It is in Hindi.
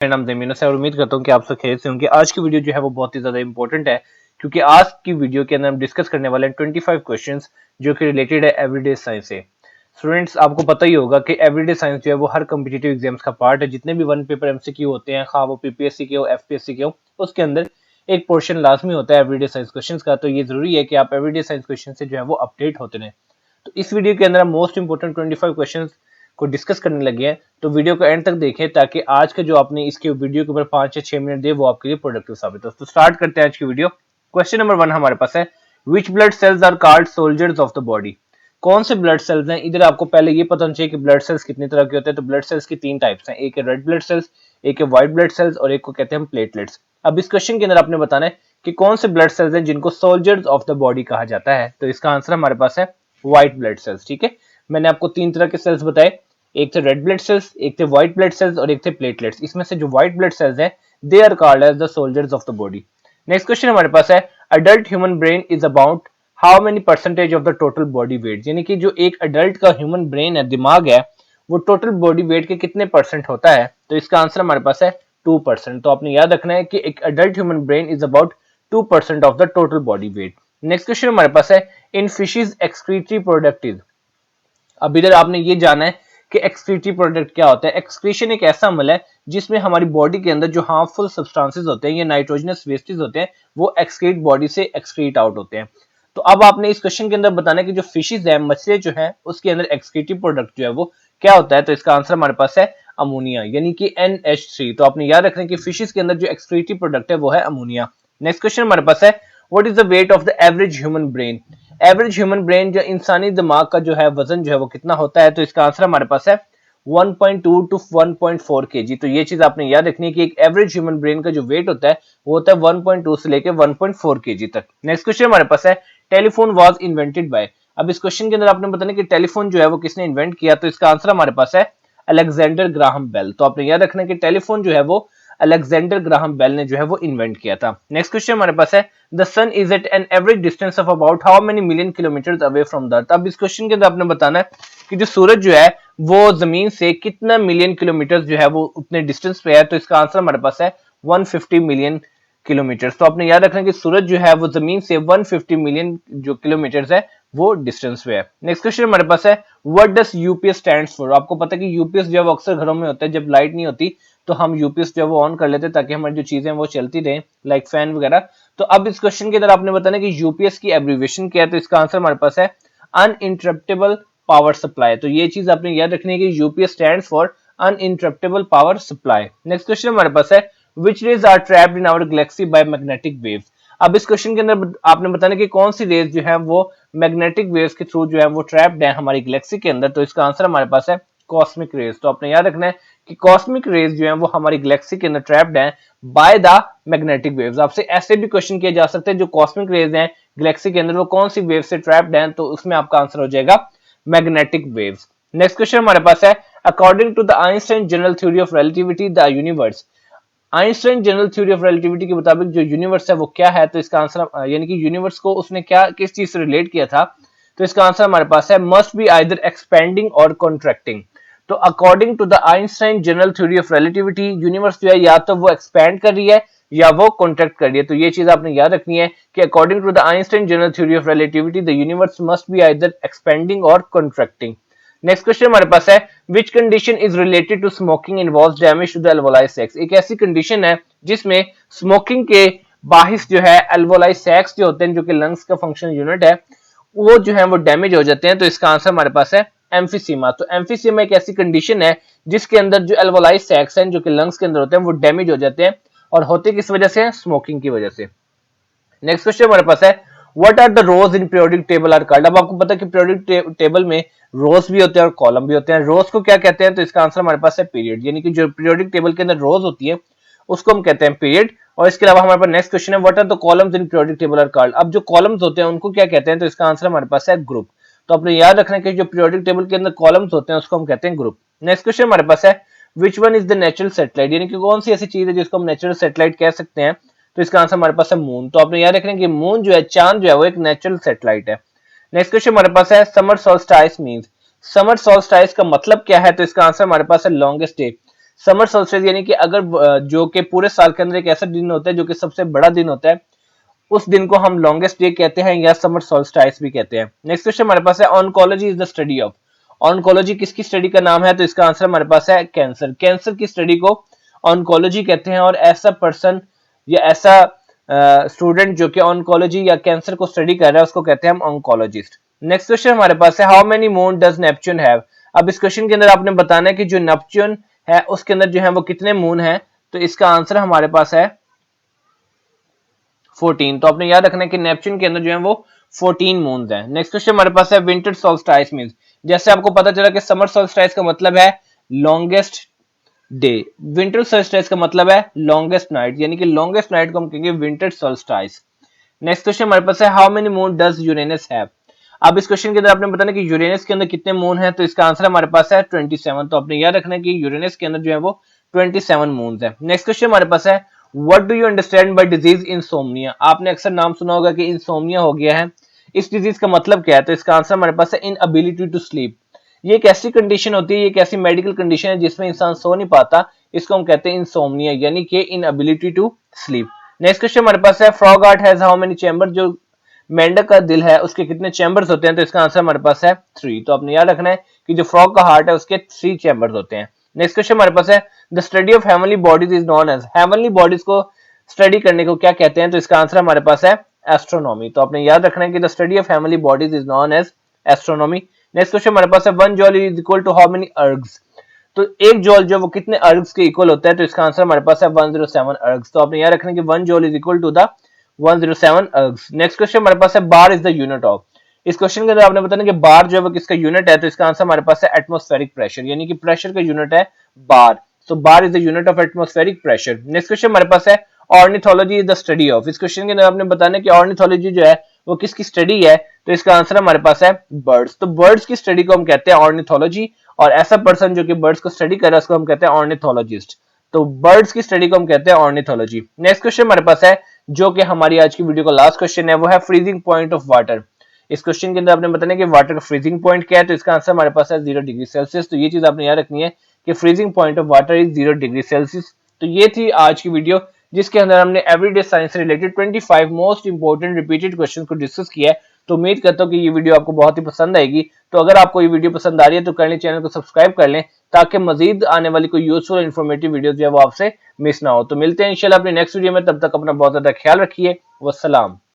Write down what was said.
मेरा नाम ज़मीन है और उम्मीद करता हूँ कि आप सब खैरियत से होंगे। आज की वीडियो जो है वो बहुत ही ज़्यादा इंपॉर्टेंट है क्योंकि आज की वीडियो के अंदर हम डिस्कस करने वाले हैं 25 क्वेश्चंस जो कि रिलेटेड है एवरीडे साइंस से। स्टूडेंट्स, आपको पता ही होगा कि एवरीडे साइंस जो है वो हर कॉम्पिटिटिव एग्जाम्स का पार्ट है। जितने भी वन पेपर एमसीक्यू होते हैं, खा वो पीपीएससी के हो, एफपीएससी के हो, उसके अंदर एक पोर्शन लाजमी होता है एवरीडे साइंस क्वेश्चन का। तो ये जरूरी है कि आप एवरीडे साइंस क्वेश्चन से जो है वो अपडेट होते रहें। तो इस वीडियो के अंदर हम मोस्ट इंपोर्टेंट 25 क्वेश्चन को डिस्कस करने लगे हैं, तो वीडियो को एंड तक देखें ताकि आज का जो आपने इसके वीडियो के ऊपर 5 या 6 मिनट दिए वो आपके लिए प्रोडक्टिव साबित हो। तो स्टार्ट करते हैं आज की वीडियो। क्वेश्चन नंबर 1 हमारे पास है, which blood cells are called soldiers of the body. कौन से ब्लड सेल्स हैं? इधर आपको पहले ये पता होना चाहिए कि ब्लड सेल्स कितनी तरह के होते हैं। तो ब्लड सेल्स की 3 टाइप्स हैं, एक है रेड ब्लड सेल्स, एक है व्हाइट ब्लड सेल्स और एक को कहते हैं हम प्लेटलेट्स। अब इस क्वेश्चन के अंदर आपने बताना है कि कौन से ब्लड सेल्स हैं जिनको सोल्जर्स ऑफ द बॉडी कहा जाता है। तो इसका आंसर हमारे पास है व्हाइट ब्लड सेल्स। ठीक है, मैंने आपको 3 तरह के सेल्स बताए, एक थे रेड ब्लड सेल्स, एक थे व्हाइट ब्लड सेल्स और एक थे प्लेटलेट्स। इसमें से जो व्हाइट ब्लड सेल्स हैं they are called as the soldiers of the body. Next question हमारे पास है, adult human brain is about how many percentage of the total body weight. यानी कि जो एक अडल्ट का ह्यूमन ब्रेन है, दिमाग है, वो टोटल बॉडी वेट के कितने परसेंट होता है। तो इसका आंसर हमारे पास है 2%। तो आपने याद रखना है कि एक adult human brain is about 2% of the total body wait. Next question हमारे पास है, इन फिशेज एक्सक्रीटरी प्रोडक्ट इज। अब इधर आपने ये जाना है कि एक्सक्रीटरी प्रोडक्ट क्या होता है। एक्सक्रीशन एक ऐसा अमल है जिसमें हमारी बॉडी के अंदर जो हार्मफुल सब्सटेंसेस होते हैं या नाइट्रोजनस वेस्टेज होते हैं वो एक्सक्रीट बॉडी से एक्सक्रीट आउट होते हैं। तो अब आपने इस क्वेश्चन के अंदर बताना है कि जो फिशेज है, मछली जो है, उसके अंदर एक्सक्रीटिव प्रोडक्ट जो है वो क्या होता है। तो इसका आंसर हमारे पास है अमोनिया, यानी कि NH3। तो आपने याद रखना है कि फिशेज के अंदर जो एक्सक्रीटिव प्रोडक्ट है वो है अमोनिया। नेक्स्ट क्वेश्चन हमारे पास है, what is the weight of the average human brain. Average human brain जो इंसानी दिमाग का जो है वजन जो है वो कितना होता है। तो इसका आंसर हमारे पास है 1.2 टू 1.4 kg। तो ये चीज आपने याद रखनी है कि एक एवरेज ह्यूमन ब्रेन का जो वेट होता है वो होता है 1.2 से लेके 1.4 kg तक। नेक्स्ट क्वेश्चन हमारे पास है, टेलीफोन वाज इन्वेंटेड बाय। अब इस क्वेश्चन के अंदर आपने बताना कि टेलीफोन जो है वो किसने इन्वेंट किया। तो इसका आंसर हमारे पास है अलेक्जेंडर ग्राहम बेल। तो आपने याद रखना है कि टेलीफोन जो है वो अलेक्जेंडर ग्राहम बेल ने जो है वो इन्वेंट किया था। नेक्स्ट क्वेश्चन हमारे पास है, the sun is at an average distance of about how many million kilometre away from the earth. अब इस क्वेश्चन के अंदर आपने बताना है कि जो सूरज जो है वो जमीन से कितना मिलियन किलोमीटर जो है वो उतने डिस्टेंस पे है। तो इसका आंसर हमारे पास है 150 मिलियन किलोमीटर। तो आपने याद रखना कि सूरज जो है वो जमीन से 150 मिलियन जो किलोमीटर है वो डिस्टेंस पे है। नेक्स्ट क्वेश्चन हमारे पास है, what does UPS stands for. आपको पता है कि यूपीएस जो है वो अक्सर घरों में होता है, जब लाइट नहीं होती तो हम यूपीएस जो है वो ऑन कर लेते हैं ताकि हमारी जो चीजें वो चलती रहें, लाइक फैन वगैरह। तो अब इस क्वेश्चन के अंदर आपने बताना कि यूपीएस की एब्रीविएशन क्या है। तो इसका आंसर हमारे पास है अनइंटरप्टेबल पावर सप्लाई। तो ये चीज आपने याद रखनी है कि UPS stands for uninterruptible power supply. Next question हमारे पास है, which rays are trapped in our galaxy by magnetic waves। अब इस क्वेश्चन के अंदर आपने बताना कि कौन सी रेज जो है वो मैग्नेटिक वेव्स के थ्रू जो है वो ट्रैप्ड है हमारी गैलेक्सी के अंदर। तो इसका आंसर हमारे पास है कॉस्मिक रेज। तो आपने याद रखना है कि कॉस्मिक रेज जो है वो हमारी गैलेक्सी के अंदर ट्रैप्ड है बाय द मैग्नेटिक वेव्स। आपसे ऐसे भी क्वेश्चन किए जा सकते हैं, जो कॉस्मिक रेज हैं गैलेक्सी के अंदर वो कौन सी वेव से ट्रैप्ड हैं। तो उसमें आपका आंसर हो जाएगा मैग्नेटिक वेव्स। नेक्स्ट क्वेश्चन हमारे पास है, according to the Einstein general theory of relativity the universe. Einstein general theory of relativity के मुताबिक जो यूनिवर्स है वो क्या है। तो इसका आंसर यानी कि यूनिवर्स को उसने क्या किस चीज से रिलेट किया था। तो इसका आंसर हमारे पास है मस्ट बी आइदर एक्सपेंडिंग और कॉन्ट्रैक्टिंग। तो according to the Einstein general theory of relativity universe जो है या तो वो एक्सपैंड कर रही है या वो कॉन्ट्रैक्ट कर रही है। तो ये चीज आपने याद रखनी है कि according to the Einstein general theory of relativity the universe must be either expanding और कॉन्ट्रैक्टिंग। नेक्स्ट क्वेश्चन हमारे पास है, which condition is related to smoking involves damage to the alveoli sacs. एक ऐसी कंडीशन है जिसमें स्मोकिंग के बाहिस जो है अल्वोलाई सैक्स जो होते हैं, जो कि लंग्स का फंक्शनल यूनिट है, वो जो है वो डैमेज हो जाते हैं। तो इसका आंसर हमारे पास है एम्फीसीमा। तो एम्फीसीमा एक ऐसी कंडीशन है जिसके अंदर जो अल्वोलाई सैक्स हैं जो कि लंग्स के अंदर होते हैं वो डैमेज हो जाते हैं, और होते किस वजह से? स्मोकिंग की वजह से। नेक्स्ट क्वेश्चन हमारे पास है, what are the rows in periodic table are called. अब आपको पता है कि पीरियोडिक टेबल में रोज भी होते हैं और कॉलम भी होते हैं। रोज को क्या कहते हैं? तो इसका आंसर हमारे पास है पीरियड, यानी कि जो पीरियोडिक टेबल के अंदर रोज होती है उसको हम कहते हैं पीरियड। और इसके अलावा हमारे पास नेक्स्ट क्वेश्चन है, what are the columns in periodic table are called. अब जो कॉलम्स होते हैं उनको क्या कहते हैं? तो इसका आंसर हमारे पास है ग्रुप। तो आपने याद रखना है कि जो पीरियोडिक टेबल के अंदर कॉलम्स होते हैं उसको हम कहते हैं ग्रुप। नेक्स्ट क्वेश्चन हमारे पास है, which one is the natural satellite, यानी कि कौन सी ऐसी चीज है जिसको हम नेचुरल सैटेलाइट कह सकते हैं। तो इसका आंसर हमारे पास है मून। तो आपने याद रखना है कि मून जो है, चांद जो है वो एक नेचुरल सैटेलाइट है। नेक्स्ट क्वेश्चन हमारे पास है, summer solstice means. Summer solstice का मतलब क्या है? तो इसका आंसर हमारे पास है लॉन्गेस्ट डे। समर सोल्स्टिस यानी कि अगर जो कि पूरे साल के अंदर एक ऐसा दिन होता है जो कि सबसे बड़ा दिन होता है, उस दिन को हम लॉन्गेस्ट डे कहते हैं या समर सोल्स्टाइस भी कहते हैं। नेक्स्ट क्वेश्चन हमारे पास है oncology is the study of. Oncology किसकी स्टडी का नाम है? तो इसका आंसर हमारे पास है कैंसर। कैंसर की स्टडी को ऑन्कोलॉजी कहते हैं और ऐसा पर्सन या ऐसा स्टूडेंट जो कि ऑन्कोलॉजी या कैंसर को स्टडी कर रहा है उसको कहते हैं हम ऑन्कोलॉजिस्ट। नेक्स्ट क्वेश्चन हमारे पास है how many moon does Neptune have. अब इस क्वेश्चन के अंदर आपने बताना है कि जो नेपच्यून है उसके अंदर जो है वो कितने मून है। तो इसका आंसर हमारे पास है 14। तो आपने याद रखना है कि नेपच्यून के अंदर जो है वो 14 मून्स हैं। नेक्स्ट क्वेश्चन हमारे पास है विंटर सोल्स्टाइस मींस। जैसे आपको पता चला कि समर सोल्स्टाइस का मतलब है लॉन्गेस्ट डे, विंटर सोल्स्टाइस का मतलब है लॉन्गेस्ट नाइट, यानी कि लॉन्गेस्ट नाइट को हम कहेंगे विंटर सोल्स्टाइस। नेक्स्ट क्वेश्चन हमारे पास है how many moon does Uranus have. अब इस क्वेश्चन के अंदर आपने बताना कि यूरेनस के अंदर कितने मून हैं। तो इसका आंसर हमारे पास है 27। तो आपने याद रखना है कि यूरेनस के अंदर जो है वो 27 मून है। नेक्स्ट क्वेश्चन हमारे पास है what do you understand by disease insomnia. आपने अक्सर नाम सुना होगा कि इंसोम्निया हो गया है, इस डिजीज का मतलब क्या है? तो इसका आंसर हमारे पास है इनएबिलिटी टू स्लीप। ये एक ऐसी कंडीशन होती है, ये एक ऐसी मेडिकल कंडीशन है जिसमें इंसान सो नहीं पाता, इसको हम कहते हैं इंसोम्निया यानी कि inability to sleep. Next question हमारे पास है frog heart has how many chamber. जो मेंढक का दिल है उसके कितने चैम्बर्स होते हैं? तो इसका आंसर हमारे पास है 3। तो आपने याद रखना है कि जो फ्रॉग का हार्ट है उसके 3 चैम्बर्स होते हैं। नेक्स्ट क्वेश्चन हमारे पास है the study of heavenly bodies is known as. Heavenly bodies को स्टडी करने को क्या कहते हैं? तो इसका आंसर हमारे पास है एस्ट्रोनॉमी। तो आपने याद रखना है कि the study of heavenly bodies is known as astronomy. Next question हमारे पास है 1 joule is equal to how many ergs. तो एक जॉल जो वो कितने अर्ग्स के इक्वल होता है? तो इसका आंसर हमारे पास है 107 अर्ग्स। तो आपने याद रखना है कि 1 joule is equal to the 107 ergs. Next question हमारे पास है bar is the unit of. इस क्वेश्चन के अंदर आपने बताना कि बार जो है वो किसका यूनिट है? तो इसका आंसर हमारे पास है एटमॉस्फेरिक प्रेशर, यानी कि प्रेशर का यूनिट है बार। तो बार is the unit of atmospheric pressure. Next question हमारे पास है ornithology is the study of. इस क्वेश्चन के अंदर आपने बताना कि ऑर्निथोलॉजी जो है वो किसकी स्टडी है? तो इसका आंसर हमारे पास है बर्ड्स। तो बर्ड्स की स्टडी को हम कहते हैं ऑर्निथोलॉजी और ऐसा पर्सन जो कि बर्ड्स को स्टडी कर रहा है उसको हम कहते हैं ऑर्निथोलॉजिस्ट। तो बर्ड्स की स्टडी को हम कहते हैं ऑर्निथोलॉजी। नेक्स्ट क्वेश्चन हमारे पास है जो कि हमारी आज की वीडियो का लास्ट क्वेश्चन है, वो है फ्रीजिंग पॉइंट ऑफ वाटर। इस क्वेश्चन के अंदर आपने बताना कि वाटर का फ्रीजिंग पॉइंट क्या है? तो इसका आंसर हमारे पास है 0 डिग्री सेल्सियस। तो ये चीज आपने याद रखनी है कि freezing point of water is 0 degree Celsius. तो ये थी आज की वीडियो जिसके अंदर हमने एवरीडे साइंस से related 25 most important repeated question को डिस्कस किया है। तो उम्मीद करता हूँ कि ये वीडियो आपको बहुत ही पसंद आएगी। तो अगर आपको ये वीडियो पसंद आ रही है तो करने चैनल को सब्सक्राइब कर लें ताकि मजीद आने वाली कोई यूजफुल इन्फॉर्मेटिव वीडियो जो है वो आपसे मिस ना हो। तो मिलते हैं इंशाल्लाह अपनी नेक्स्ट वीडियो में, तब तक अपना बहुत ज्यादा ख्याल रखिए। वस्सलाम।